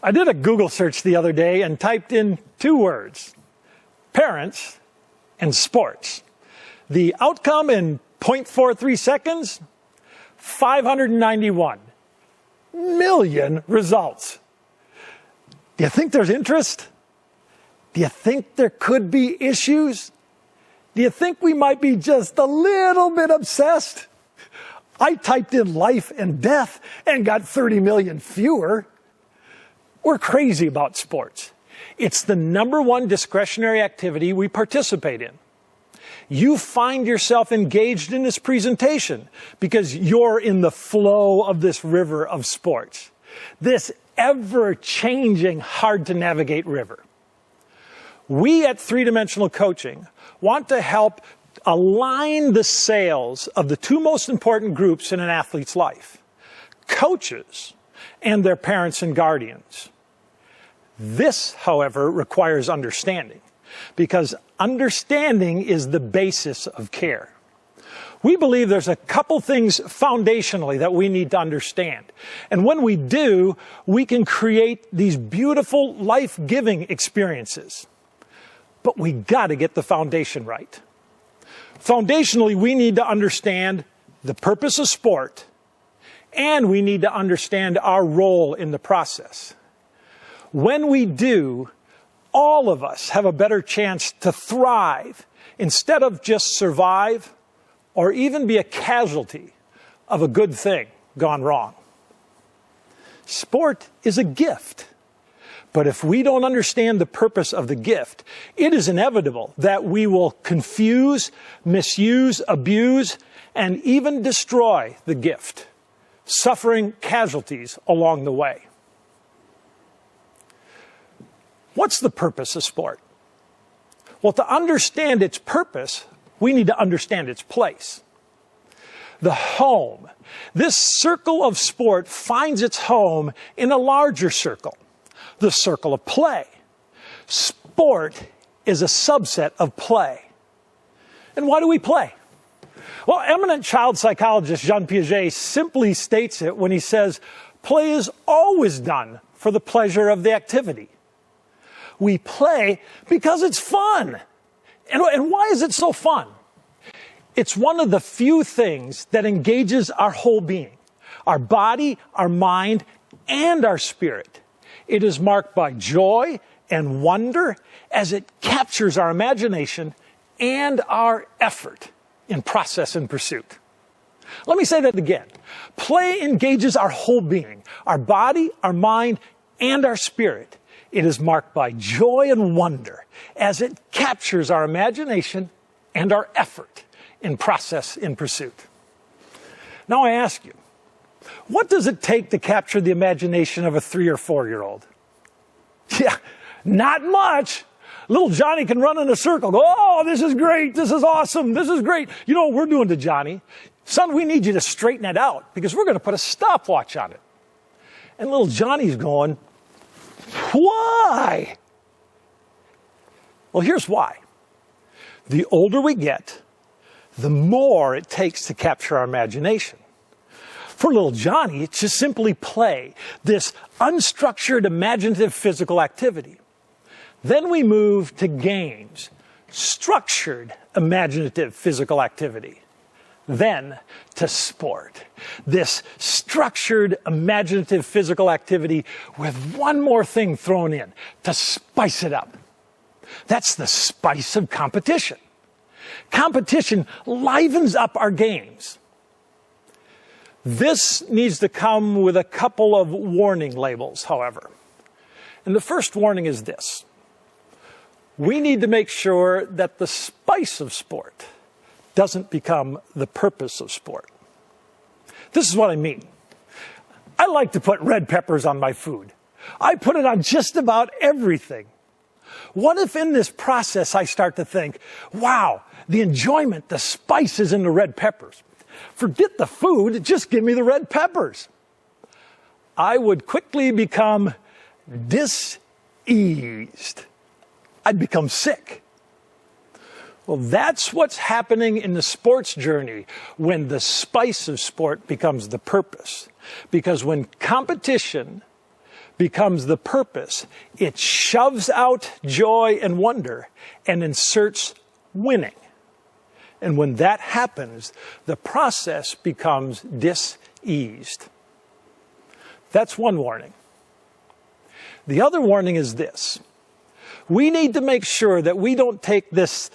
I did a Google search the other day and typed in two words, parents and sports. The outcome in 0.43 seconds, 591 million results. Do you think there's interest? Do you think there could be issues? Do you think we might be just a little bit obsessed? I typed in life and death and got 30 million fewer. We're crazy about sports. It's the #1 discretionary activity we participate in. You find yourself engaged in this presentation because you're in the flow of this river of sports, this ever-changing, hard-to-navigate river. We at Three Dimensional Coaching want to help align the sails of the two most important groups in an athlete's life, coaches and their parents and guardians. This, however, requires understanding, because understanding is the basis of care. We believe there's a couple things foundationally that we need to understand. And when we do, we can create these beautiful, life-giving experiences. But we got to get the foundation right. Foundationally, we need to understand the purpose of sport, and we need to understand our role in the process. When we do, all of us have a better chance to thrive instead of just survive or even be a casualty of a good thing gone wrong. Sport is a gift. But if we don't understand the purpose of the gift, it is inevitable that we will confuse, misuse, abuse, and even destroy the gift, suffering casualties along the way. What's the purpose of sport? Well, to understand its purpose, we need to understand its place. The home. This circle of sport finds its home in a larger circle, the circle of play. Sport is a subset of play. And why do we play? Well, eminent child psychologist Jean Piaget simply states it when he says, play is always done for the pleasure of the activity. We play because it's fun. And why is it so fun? It's one of the few things that engages our whole being, our body, our mind, and our spirit. It is marked by joy and wonder as it captures our imagination and our effort in process and pursuit. Let me say that again. Play engages our whole being, our body, our mind, and our spirit. It is marked by joy and wonder as it captures our imagination and our effort in process and pursuit. Now I ask you, what does it take to capture the imagination of a 3 or 4-year-old? Yeah, not much. Little Johnny can run in a circle, go, oh, this is great, this is awesome, this is great. You know what we're doing to Johnny? Son, we need you to straighten it out because we're going to put a stopwatch on it. And little Johnny's going, why? Well, here's why. The older we get, the more it takes to capture our imagination. For little Johnny, it's just simply play, this unstructured, imaginative physical activity. Then we move to games, structured, imaginative physical activity. Then to sport, this structured, imaginative physical activity with one more thing thrown in to spice it up. That's the spice of competition. Competition livens up our games. This needs to come with a couple of warning labels, however. And the first warning is this. We need to make sure that the spice of sport doesn't become the purpose of sport. This is what I mean. I like to put red peppers on my food. I put it on just about everything. What if in this process I start to think, wow, the enjoyment, the spice is in the red peppers. Forget the food, just give me the red peppers. I would quickly become diseased. I'd become sick. Well, that's what's happening in the sports journey when the spice of sport becomes the purpose. Because when competition becomes the purpose. It shoves out joy and wonder and inserts winning. And when that happens, the process becomes diseased. That's one warning. The other warning is this. We need to make sure that we don't take this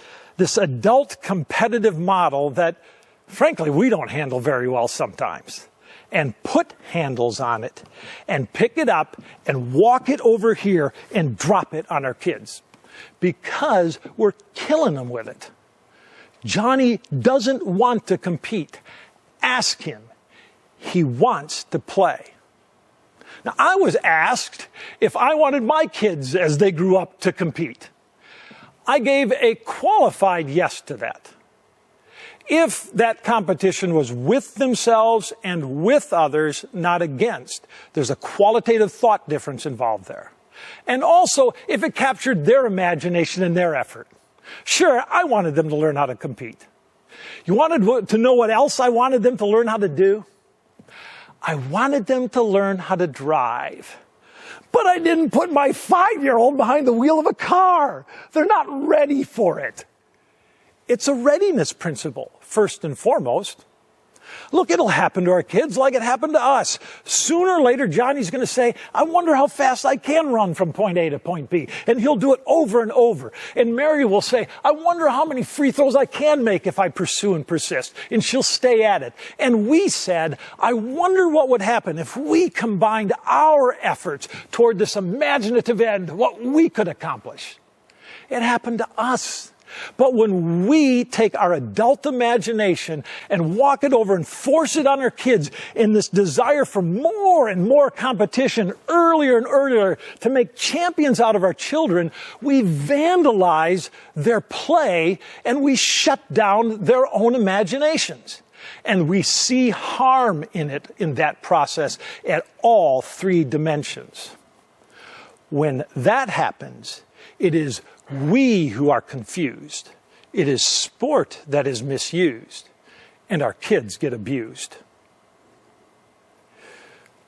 adult competitive model that, frankly, we don't handle very well sometimes, and put handles on it and pick it up and walk it over here and drop it on our kids, because we're killing them with it. Johnny doesn't want to compete. Ask him. He wants to play. Now, I was asked if I wanted my kids as they grew up to compete. I gave a qualified yes to that. If that competition was with themselves and with others, not against. There's a qualitative thought difference involved there. And also, if it captured their imagination and their effort. Sure, I wanted them to learn how to compete. You wanted to know what else I wanted them to learn how to do? I wanted them to learn how to drive. But I didn't put my 5-year-old behind the wheel of a car. They're not ready for it. It's a readiness principle, first and foremost. Look, it'll happen to our kids like it happened to us. Sooner or later, Johnny's going to say, I wonder how fast I can run from point A to point B. And he'll do it over and over. And Mary will say, I wonder how many free throws I can make if I pursue and persist. And she'll stay at it. And we said, I wonder what would happen if we combined our efforts toward this imaginative end, what we could accomplish. It happened to us. But when we take our adult imagination and walk it over and force it on our kids in this desire for more and more competition earlier and earlier to make champions out of our children, we vandalize their play and we shut down their own imaginations. And we see harm in it, in that process, at all 3 dimensions. When that happens, it is we who are confused. It is sport that is misused, and our kids get abused.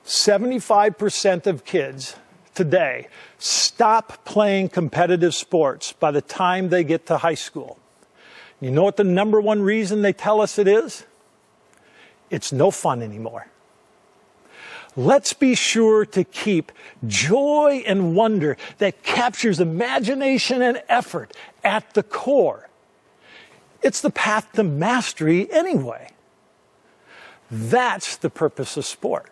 75% of kids today stop playing competitive sports by the time they get to high school. You know what the number one reason they tell us it is? It's no fun anymore. Let's be sure to keep joy and wonder that captures imagination and effort at the core. It's the path to mastery anyway. That's the purpose of sport.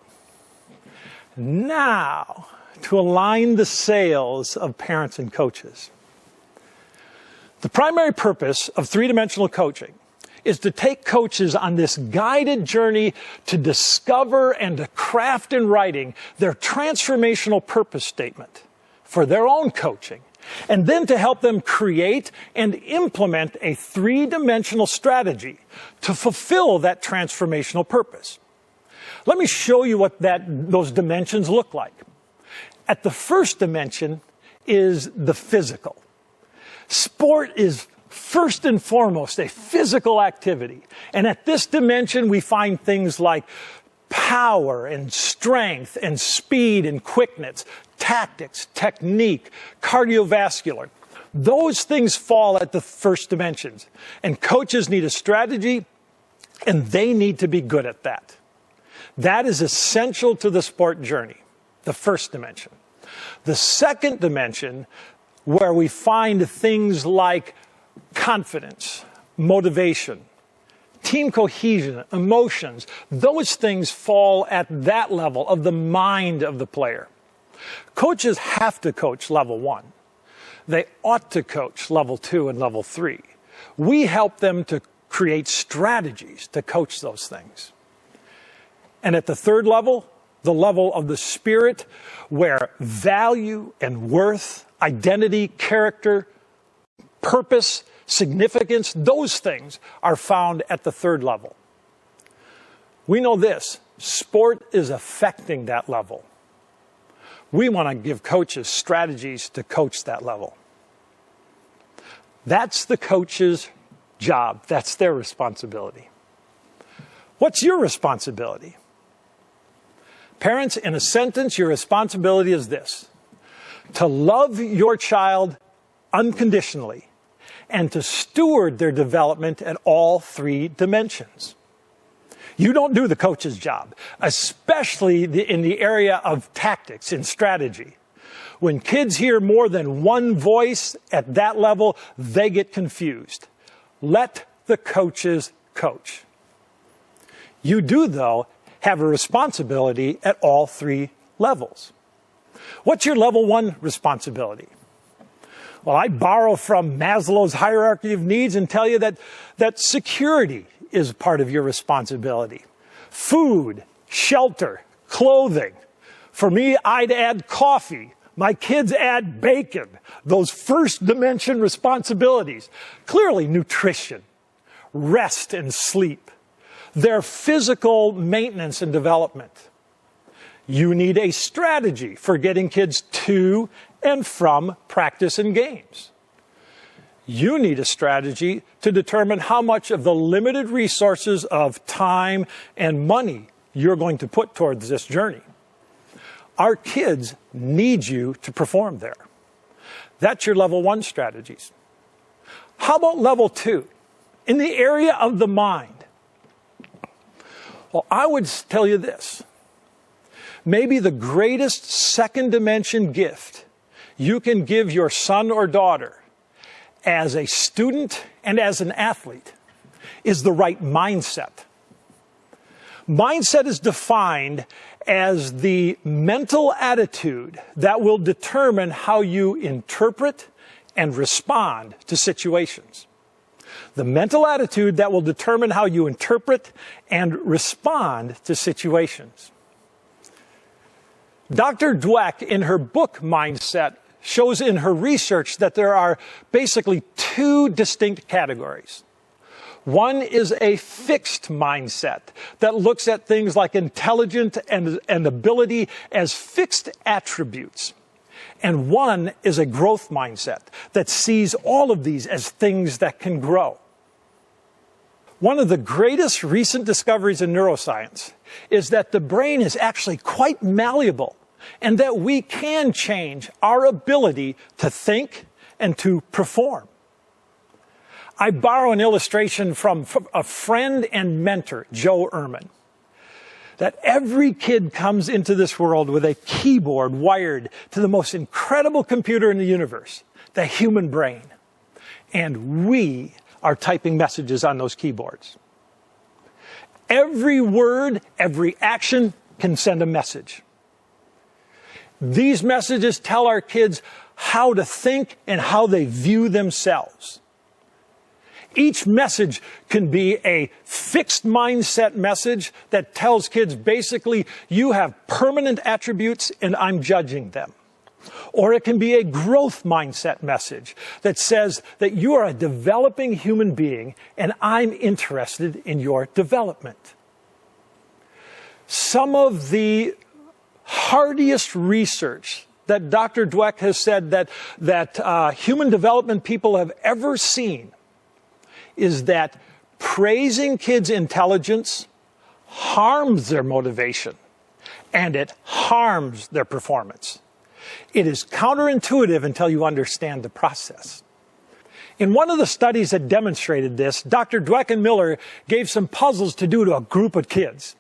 Now, to align the sails of parents and coaches. The primary purpose of 3-dimensional coaching is to take coaches on this guided journey to discover and to craft in writing their transformational purpose statement for their own coaching, and then to help them create and implement a 3-dimensional strategy to fulfill that transformational purpose. Let me show you what those dimensions look like. At the first dimension is the physical. Sport is first and foremost a physical activity. And at this dimension, we find things like power and strength and speed and quickness, tactics, technique, cardiovascular. Those things fall at the first dimensions. And coaches need a strategy, and they need to be good at that. That is essential to the sport journey, the first dimension. The second dimension, where we find things like confidence, motivation, team cohesion, emotions, those things fall at that level of the mind of the player. Coaches have to coach level 1. They ought to coach level 2 and level 3. We help them to create strategies to coach those things. And at the third level, the level of the spirit, where value and worth, identity, character, purpose, significance, those things are found at the third level. We know this, sport is affecting that level. We want to give coaches strategies to coach that level. That's the coach's job. That's their responsibility. What's your responsibility? Parents, in a sentence, your responsibility is this: to love your child unconditionally and to steward their development at all three dimensions. You don't do the coach's job, especially in the area of tactics and strategy. When kids hear more than one voice at that level, they get confused. Let the coaches coach. You do, though, have a responsibility at all three levels. What's your level one responsibility? Well, I borrow from Maslow's hierarchy of needs and tell you that security is part of your responsibility. Food, shelter, clothing. For me, I'd add coffee. My kids add bacon. Those first dimension responsibilities. Clearly, nutrition, rest and sleep. Their physical maintenance and development. You need a strategy for getting kids to and from practice and games. You need a strategy to determine how much of the limited resources of time and money you're going to put towards this journey. Our kids need you to perform there. That's your level one strategies. How about level two? In the area of the mind. Well, I would tell you this. Maybe the greatest second dimension gift you can give your son or daughter as a student and as an athlete is the right mindset. Mindset is defined as the mental attitude that will determine how you interpret and respond to situations. The mental attitude that will determine how you interpret and respond to situations. Dr. Dweck, in her book Mindset, shows in her research that there are basically two distinct categories. One is a fixed mindset that looks at things like intelligence and ability as fixed attributes. And one is a growth mindset that sees all of these as things that can grow. One of the greatest recent discoveries in neuroscience is that the brain is actually quite malleable and that we can change our ability to think and to perform. I borrow an illustration from a friend and mentor, Joe Ehrman, that every kid comes into this world with a keyboard wired to the most incredible computer in the universe, the human brain. And we are typing messages on those keyboards. Every word, every action can send a message. These messages tell our kids how to think and how they view themselves. Each message can be a fixed mindset message that tells kids basically, you have permanent attributes and I'm judging them. Or it can be a growth mindset message that says that you are a developing human being and I'm interested in your development. Some of the hardiest research that Dr. Dweck has said that human development people have ever seen is that praising kids' intelligence harms their motivation and it harms their performance. It is counterintuitive until you understand the process. In one of the studies that demonstrated this, Dr. Dweck and Miller gave some puzzles to do to a group of kids.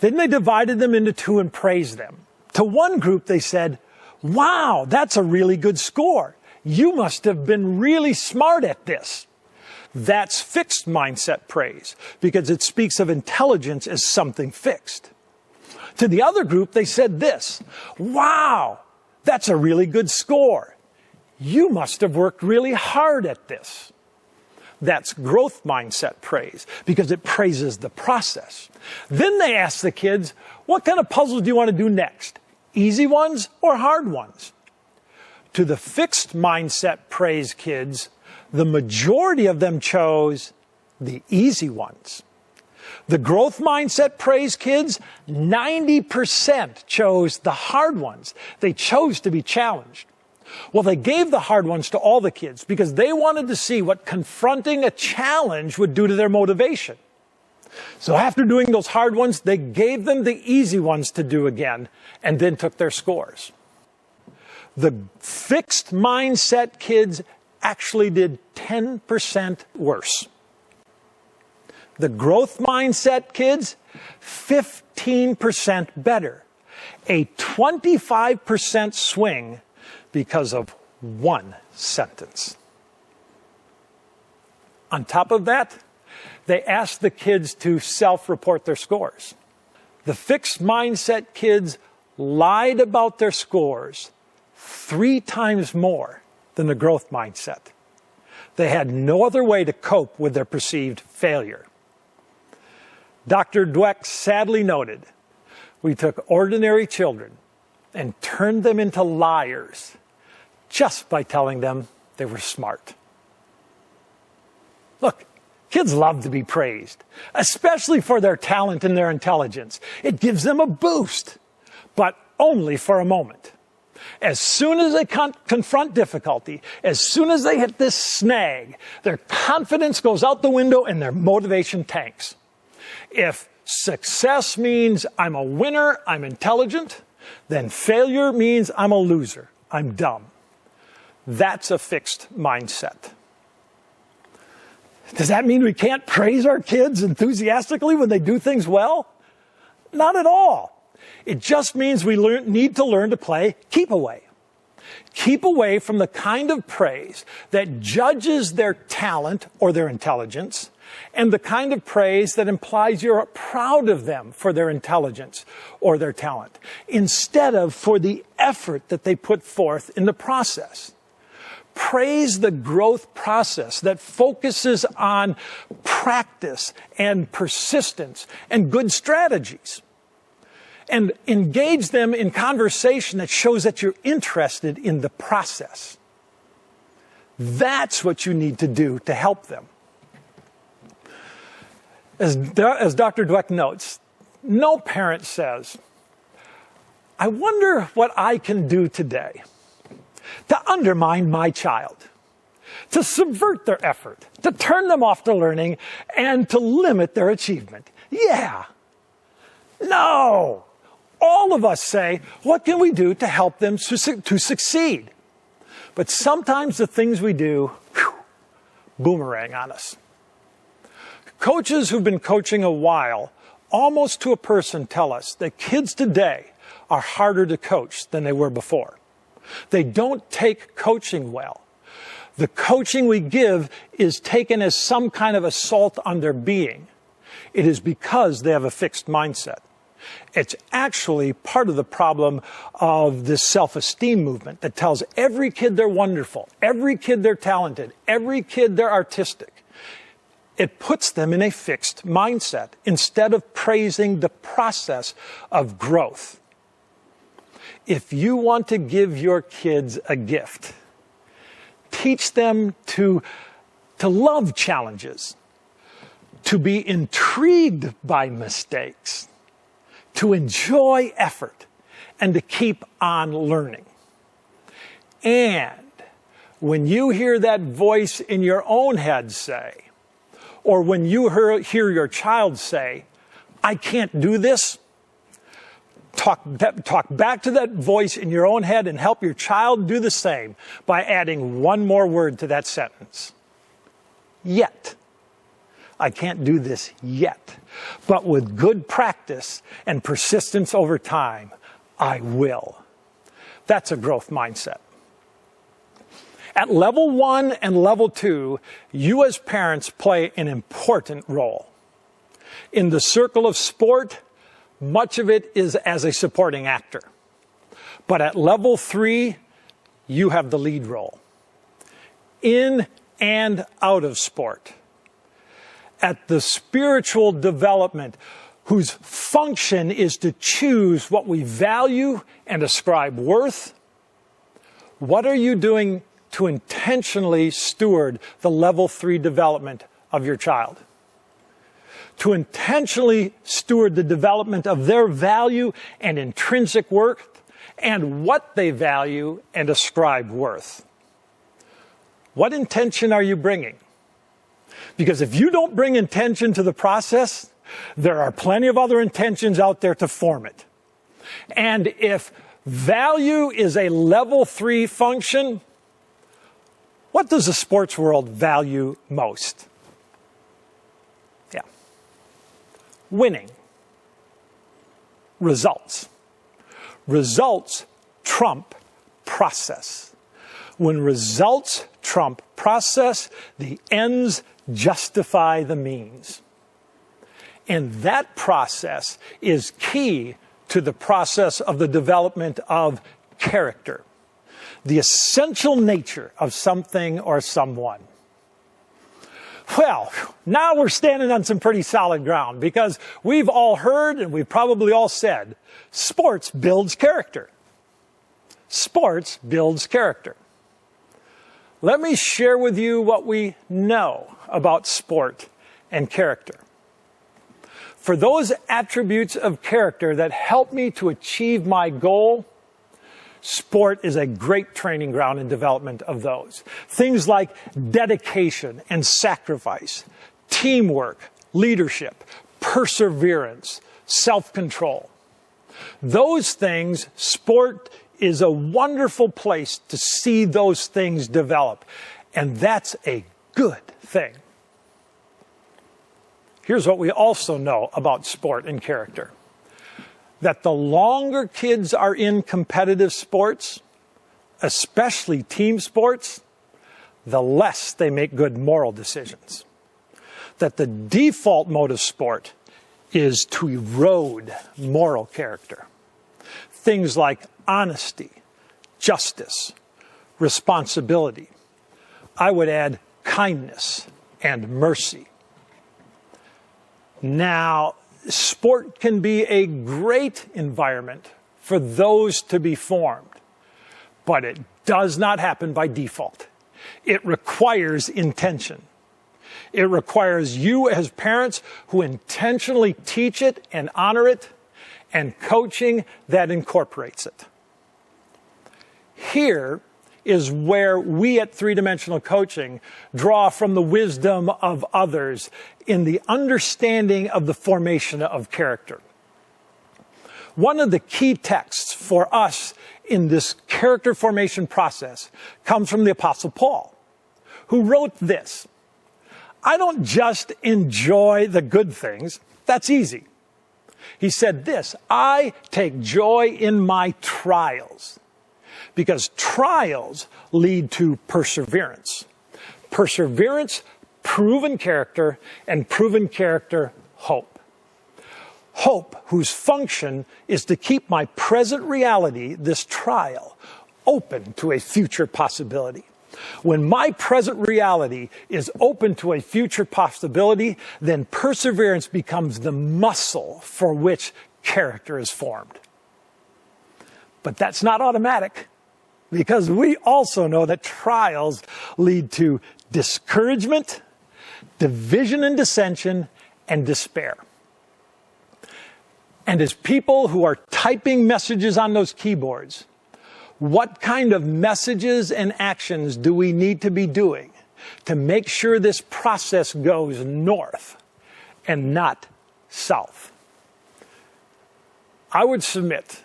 Then they divided them into two and praised them. To one group, they said, "Wow, that's a really good score. You must have been really smart at this." That's fixed mindset praise because it speaks of intelligence as something fixed. To the other group, they said this, "Wow, that's a really good score. You must have worked really hard at this." That's growth mindset praise because it praises the process. Then they asked the kids, what kind of puzzles do you want to do next? Easy ones or hard ones? To the fixed mindset praise kids, the majority of them chose the easy ones. The growth mindset praise kids, 90% chose the hard ones. They chose to be challenged. Well, they gave the hard ones to all the kids because they wanted to see what confronting a challenge would do to their motivation. So after doing those hard ones, they gave them the easy ones to do again, and then took their scores. The fixed mindset kids actually did 10% worse. The growth mindset kids, 15% better. A 25% swing because of one sentence. On top of that, they asked the kids to self-report their scores. The fixed mindset kids lied about their scores 3 times more than the growth mindset. They had no other way to cope with their perceived failure. Dr. Dweck sadly noted, we took ordinary children and turned them into liars just by telling them they were smart. Look, kids love to be praised, especially for their talent and their intelligence. It gives them a boost, but only for a moment. As soon as they confront difficulty, as soon as they hit this snag, their confidence goes out the window and their motivation tanks. If success means I'm a winner, I'm intelligent, then failure means I'm a loser, I'm dumb. That's a fixed mindset. Does that mean we can't praise our kids enthusiastically when they do things well? Not at all. It just means we need to learn to play keep away. Keep away from the kind of praise that judges their talent or their intelligence, and the kind of praise that implies you're proud of them for their intelligence or their talent, instead of for the effort that they put forth in the process. Praise the growth process that focuses on practice and persistence and good strategies. And engage them in conversation that shows that you're interested in the process. That's what you need to do to help them. As Dr. Dweck notes, no parent says, I wonder what I can do today to undermine my child, to subvert their effort, to turn them off to learning, and to limit their achievement. Yeah. No. All of us say, what can we do to help them to succeed? But sometimes the things we do, boomerang on us. Coaches who've been coaching a while, almost to a person, tell us that kids today are harder to coach than they were before. They don't take coaching well. The coaching we give is taken as some kind of assault on their being. It is because they have a fixed mindset. It's actually part of the problem of this self-esteem movement that tells every kid they're wonderful, every kid they're talented, every kid they're artistic. It puts them in a fixed mindset instead of praising the process of growth. If you want to give your kids a gift, teach them to love challenges, to be intrigued by mistakes, to enjoy effort, and to keep on learning. And when you hear that voice in your own head say, or when you hear your child say, I can't do this, talk back to that voice in your own head and help your child do the same by adding one more word to that sentence. Yet. I can't do this yet. But with good practice and persistence over time, I will. That's a growth mindset. At level 1 and level 2, you as parents play an important role. In the circle of sport, much of it is as a supporting actor. But at level 3, you have the lead role. In and out of sport. At the spiritual development, whose function is to choose what we value and ascribe worth, what are you doing to intentionally steward the level 3 development of your child? To intentionally steward the development of their value and intrinsic worth and what they value and ascribe worth. What intention are you bringing? Because if you don't bring intention to the process, There are plenty of other intentions out there to form it. And if value is a level 3 function, what does the sports world value most? Yeah. Winning. Results. Results trump process. When results trump process, the ends justify the means. And that process is key to the process of the development of character, the essential nature of something or someone. Well, now we're standing on some pretty solid ground because we've all heard and we've probably all said, sports builds character. Sports builds character. Let me share with you what we know about sport and character. For those attributes of character that help me to achieve my goal, sport is a great training ground and development of those. Things like dedication and sacrifice, teamwork, leadership, perseverance, self-control. Those things, sport is a wonderful place to see those things develop. And that's a good thing. Here's what we also know about sport and character. That the longer kids are in competitive sports, especially team sports, the less they make good moral decisions. That the default mode of sport is to erode moral character. Things like honesty, justice, responsibility. I would add kindness and mercy. Now, sport can be a great environment for those to be formed, but it does not happen by default. It requires intention. It requires you as parents who intentionally teach it and honor it, and coaching that incorporates it. Here is where we at Three Dimensional Coaching draw from the wisdom of others in the understanding of the formation of character. One of the key texts for us in this character formation process comes from the Apostle Paul, who wrote this: I don't just enjoy the good things. That's easy. He said this: I take joy in my trials, because trials lead to perseverance. Perseverance, proven character, and proven character, hope. Hope, whose function is to keep my present reality, this trial, open to a future possibility. When my present reality is open to a future possibility, then perseverance becomes the muscle for which character is formed. But that's not automatic, because we also know that trials lead to discouragement, division and dissension, and despair. And as people who are typing messages on those keyboards, what kind of messages and actions do we need to be doing to make sure this process goes north and not south? I would submit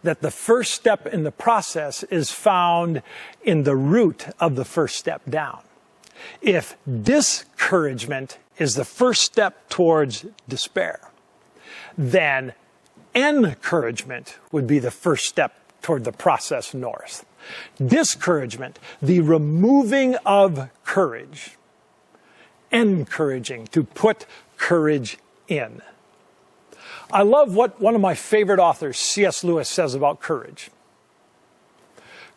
that the first step in the process is found in the root of the first step down. If discouragement is the first step towards despair, then encouragement would be the first step toward the process north. Discouragement, the removing of courage. Encouraging, to put courage in. I love what one of my favorite authors, C.S. Lewis, says about courage.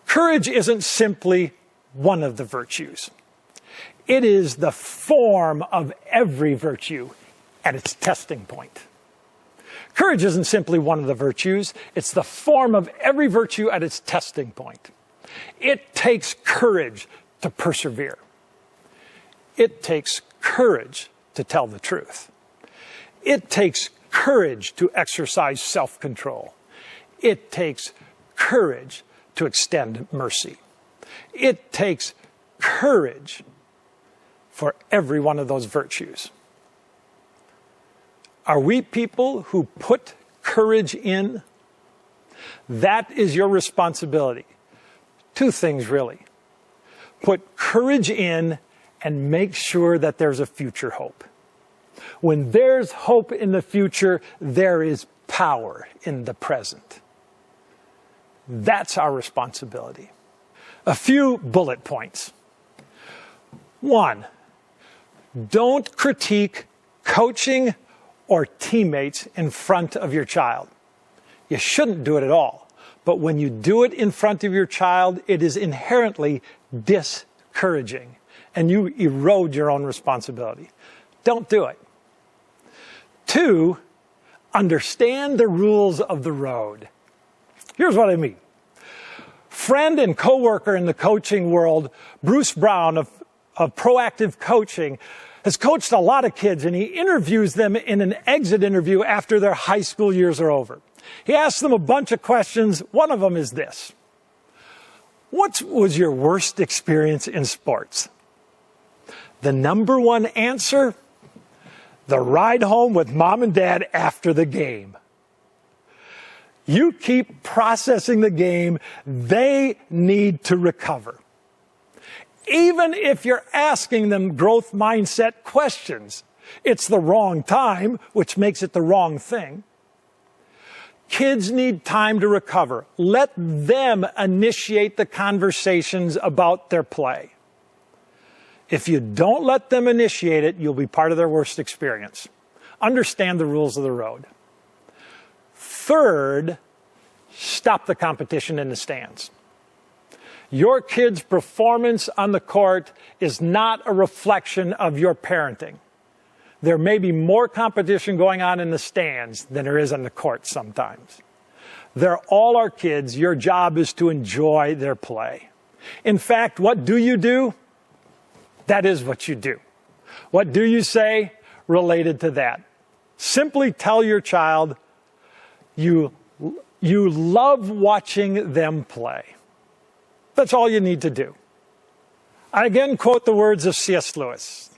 Courage isn't simply one of the virtues. It is the form of every virtue at its testing point. Courage isn't simply one of the virtues. It's the form of every virtue at its testing point. It takes courage to persevere. It takes courage to tell the truth. It takes courage to exercise self-control. It takes courage to extend mercy. It takes courage for every one of those virtues. Are we people who put courage in? That is your responsibility. Two things, really. Put courage in and make sure that there's a future hope. When there's hope in the future, there is power in the present. That's our responsibility. A few bullet points. 1, don't critique coaching or teammates in front of your child. You shouldn't do it at all. But when you do it in front of your child, it is inherently discouraging, and you erode your own responsibility. Don't do it. 2, understand the rules of the road. Here's what I mean. Friend and coworker in the coaching world, Bruce Brown of Proactive Coaching, has coached a lot of kids, and he interviews them in an exit interview after their high school years are over. He asks them a bunch of questions. One of them is this: what was your worst experience in sports? The number one answer: the ride home with mom and dad after the game. You keep processing the game, they need to recover. Even if you're asking them growth mindset questions, it's the wrong time, which makes it the wrong thing. Kids need time to recover. Let them initiate the conversations about their play. If you don't let them initiate it, you'll be part of their worst experience. Understand the rules of the road. 3rd, stop the competition in the stands. Your kid's performance on the court is not a reflection of your parenting. There may be more competition going on in the stands than there is on the court sometimes. They're all our kids. Your job is to enjoy their play. In fact, what do you do? That is what you do. What do you say related to that? Simply tell your child you love watching them play. That's all you need to do. I again quote the words of C.S. Lewis.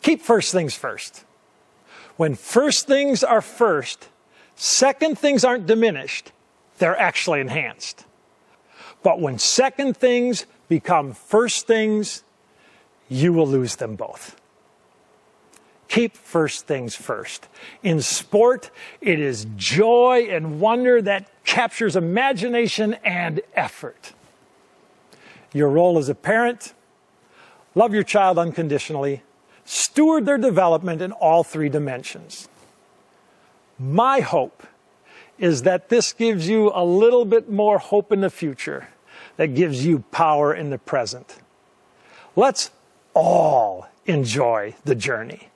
Keep first things first. When first things are first, second things aren't diminished, they're actually enhanced. But when second things become first things, you will lose them both. Keep first things first. In sport, it is joy and wonder that captures imagination and effort. Your role as a parent: love your child unconditionally, steward their development in all 3 dimensions. My hope is that this gives you a little bit more hope in the future, that gives you power in the present. Let's all enjoy the journey.